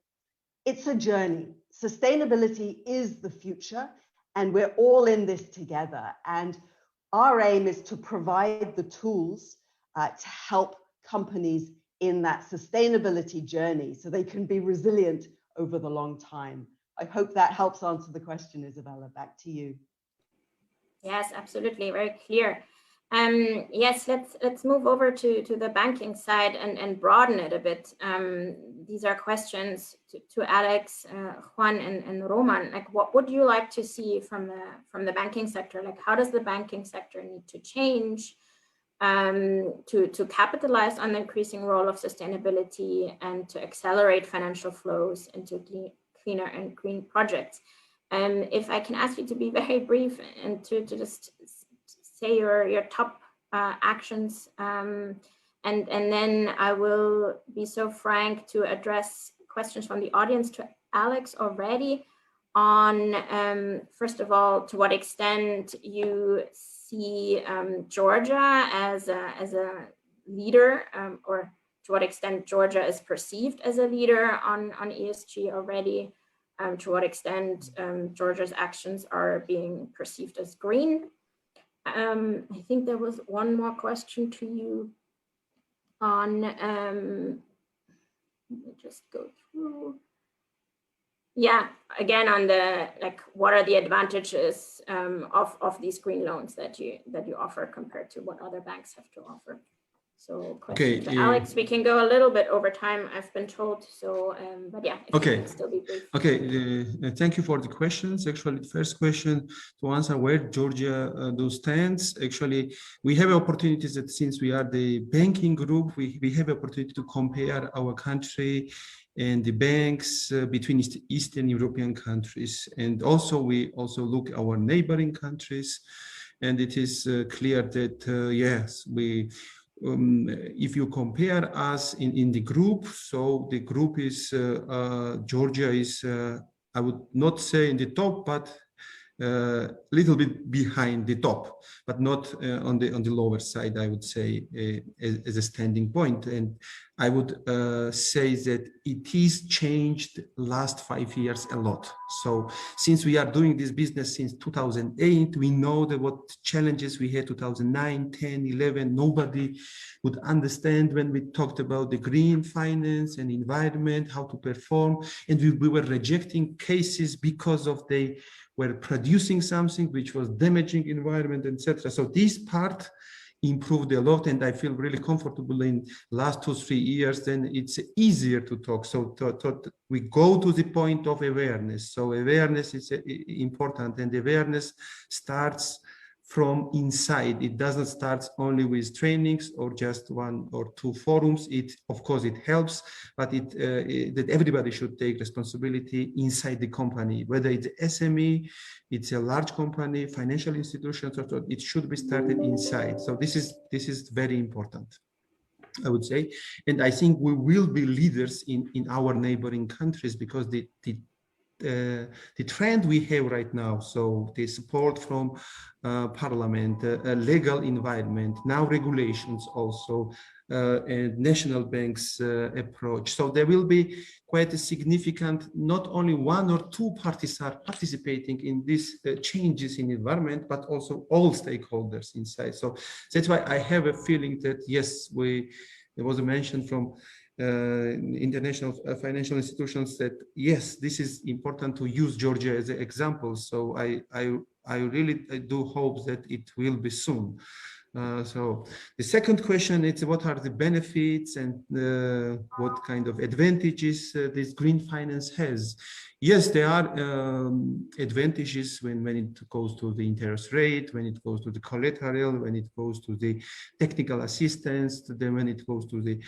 it's a journey. Sustainability is the future, and we're all in this together. And our aim is to provide the tools to help companies in that sustainability journey so they can be resilient over the long time. I hope that helps answer the question, Isabella. Back to you. Yes, absolutely, very clear. Yes, let's move over to the banking side and broaden it a bit. These are questions to Alex, Juan, and Roman. Like, what would you like to see from the banking sector? Like, how does the banking sector need to change to capitalize on the increasing role of sustainability and to accelerate financial flows into cleaner and green projects? If I can ask you to be very brief and to just say your top actions, and then I will be so frank to address questions from the audience to Alex already on, first of all, to what extent you see Georgia as a leader or to what extent Georgia is perceived as a leader on ESG already, to what extent Georgia's actions are being perceived as green. I think there was one more question to you on, let me just go through. Yeah, again, on the, like, what are the advantages of these green loans that you offer compared to what other banks have to offer? So question to Alex, we can go a little bit over time, I've been told. So, but yeah, if you can still be brief. Okay, thank you for the questions. Actually, the first question to answer where Georgia stands. Actually, we have opportunities that since we are the banking group, we have opportunity to compare our country and the banks between Eastern European countries. And also, we also look at our neighboring countries. And it is clear that, yes, if you compare us in the group, so the group is, Georgia is, I would not say in the top, but a little bit behind the top, but not on the lower side, I would say, as a standing point. And I would say that it is changed last 5 years a lot. So since we are doing this business since 2008, we know that what challenges we had 2009, 10, 11, nobody would understand when we talked about the green finance and environment, how to perform. And we were rejecting cases because of they were producing something which was damaging environment, etc. So this part improved a lot, and I feel really comfortable in last 2-3 years. Then it's easier to talk. So we go to the point of awareness. So awareness is important, and awareness starts from inside. It doesn't start only with trainings or just 1 or 2 forums. It, of course, it helps, but that everybody should take responsibility inside the company, whether it's SME, it's a large company, financial institutions, it should be started inside. So this is very important, I would say. And I think we will be leaders in our neighboring countries, because the trend we have right now, so the support from parliament, legal environment, now regulations also, and national banks approach. So there will be quite a significant, not only 1 or 2 parties are participating in these changes in environment, but also all stakeholders inside. So that's why I have a feeling that, yes, there was a mention from international financial institutions that, yes, this is important to use Georgia as an example. So I really do hope that it will be soon. So the second question is, what are the benefits and what kind of advantages this green finance has? Yes, there are advantages when it goes to the interest rate, when it goes to the collateral, when it goes to the technical assistance, then when it goes to the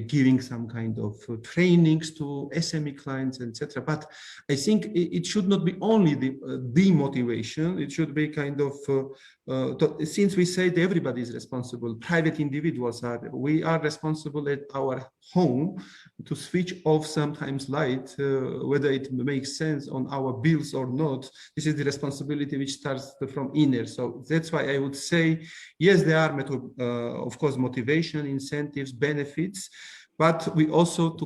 giving some kind of trainings to SME clients, etc. But I think it should not be only the motivation. It should be kind of, since we say that everybody is responsible, private individuals we are responsible at our home to switch off sometimes light, whether it makes sense on our bills or not. This is the responsibility which starts from inner. So that's why I would say, yes, there are of course motivation, incentives, benefits, but we also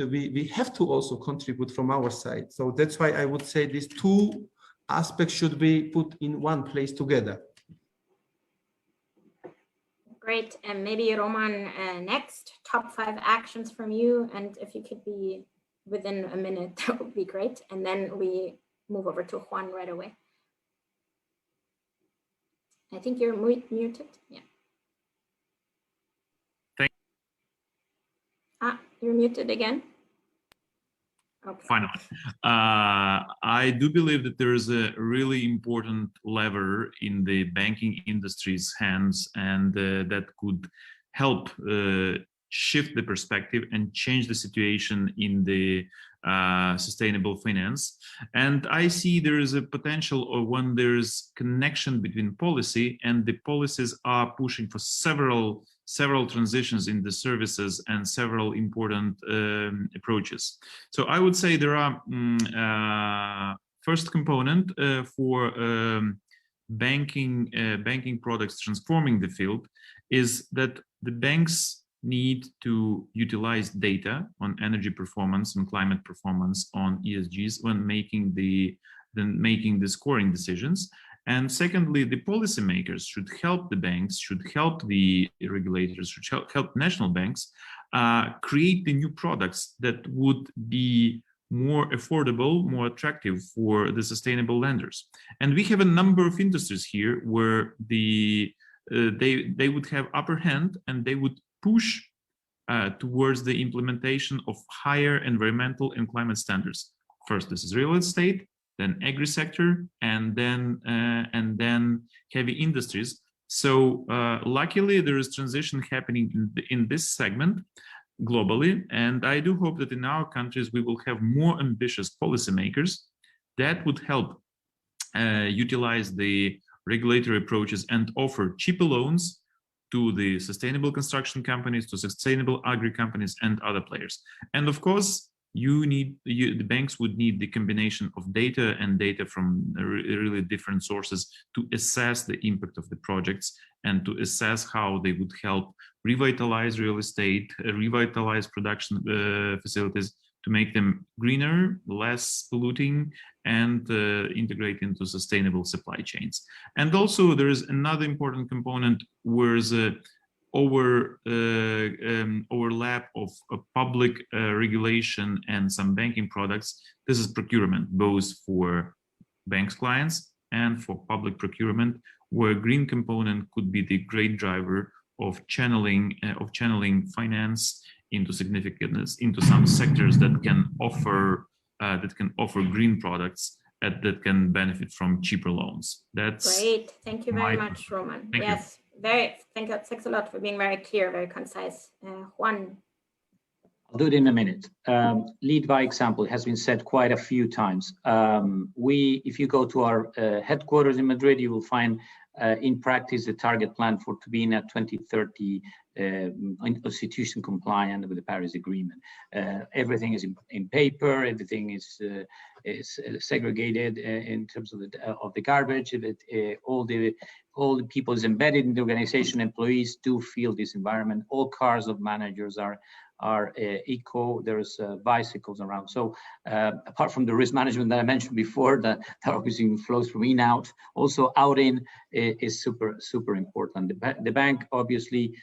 we have to also contribute from our side. So that's why I would say these 2 aspects should be put in one place together. Great. And maybe Roman, next, top 5 actions from you. And if you could be within a minute, that would be great. And then we move over to Juan right away. I think you're muted. Yeah. You're muted again. Okay. Finally, I do believe that there is a really important lever in the banking industry's hands, and that could help shift the perspective and change the situation in the sustainable finance. And I see there is a potential when there is connection between policy, and the policies are pushing for several transitions in the services and several important approaches. So I would say there are first component for banking products transforming the field is that the banks need to utilize data on energy performance and climate performance on ESGs when making the scoring decisions. And secondly, the policymakers should help the banks, should help the regulators, should help national banks create the new products that would be more affordable, more attractive for the sustainable lenders. And we have a number of industries here where they would have upper hand and they would push towards the implementation of higher environmental and climate standards. First, this is real estate, then agri sector, and then heavy industries. So luckily, there is transition happening in this segment globally, and I do hope that in our countries we will have more ambitious policymakers that would help utilize the regulatory approaches and offer cheaper loans to the sustainable construction companies, to sustainable agri companies, and other players. And of course, the banks would need the combination of data and data from really different sources to assess the impact of the projects and to assess how they would help revitalize real estate, revitalize production facilities to make them greener, less polluting, and integrate into sustainable supply chains. And also there is another important component where the overlap of public regulation and some banking products. This is procurement, both for banks clients and for public procurement, where green component could be the great driver of channeling finance into significance into some sectors that can offer green products that can benefit from cheaper loans. That's great. Thank you very much, Roman. Yes, thanks a lot for being very clear, very concise. Juan. I'll do it in a minute. Lead by example has been said quite a few times. If you go to our headquarters in Madrid, you will find in practice the target plan for to be in at 2030 institution compliant with the Paris Agreement. Everything is in paper. Everything is segregated in terms of the garbage. All the people is embedded in the organization. Employees do feel this environment. All cars of managers are eco. There's bicycles around. So apart from the risk management that I mentioned before, that obviously flows from in out, also out in is super important. The bank obviously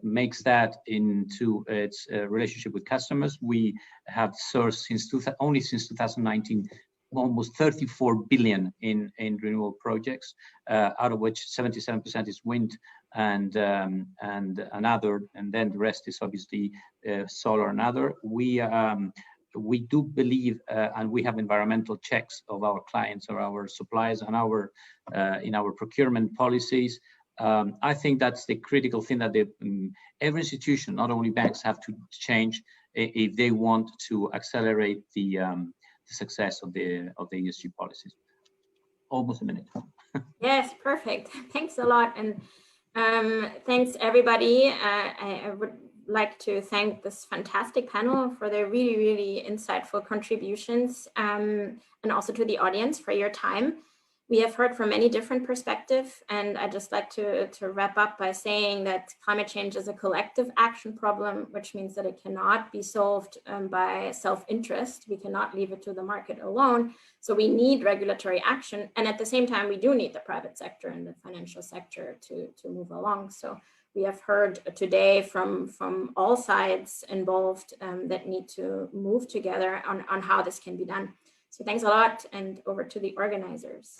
makes that into its relationship with customers. We have sourced only since 2019 almost 34 billion in renewable projects, out of which 77% is wind and another, and then the rest is obviously solar and other. We do believe, and we have environmental checks of our clients or our suppliers and in our procurement policies. I think that's the critical thing that every institution, not only banks, have to change if they want to accelerate the success of the ESG policies. Almost a minute. Yes, perfect. Thanks a lot, and thanks everybody. I would like to thank this fantastic panel for their really, really insightful contributions, and also to the audience for your time. We have heard from many different perspectives, and I'd just like to wrap up by saying that climate change is a collective action problem, which means that it cannot be solved by self-interest. We cannot leave it to the market alone. So we need regulatory action. And at the same time, we do need the private sector and the financial sector to move along. So we have heard today from all sides involved that need to move together on how this can be done. So thanks a lot, and over to the organizers.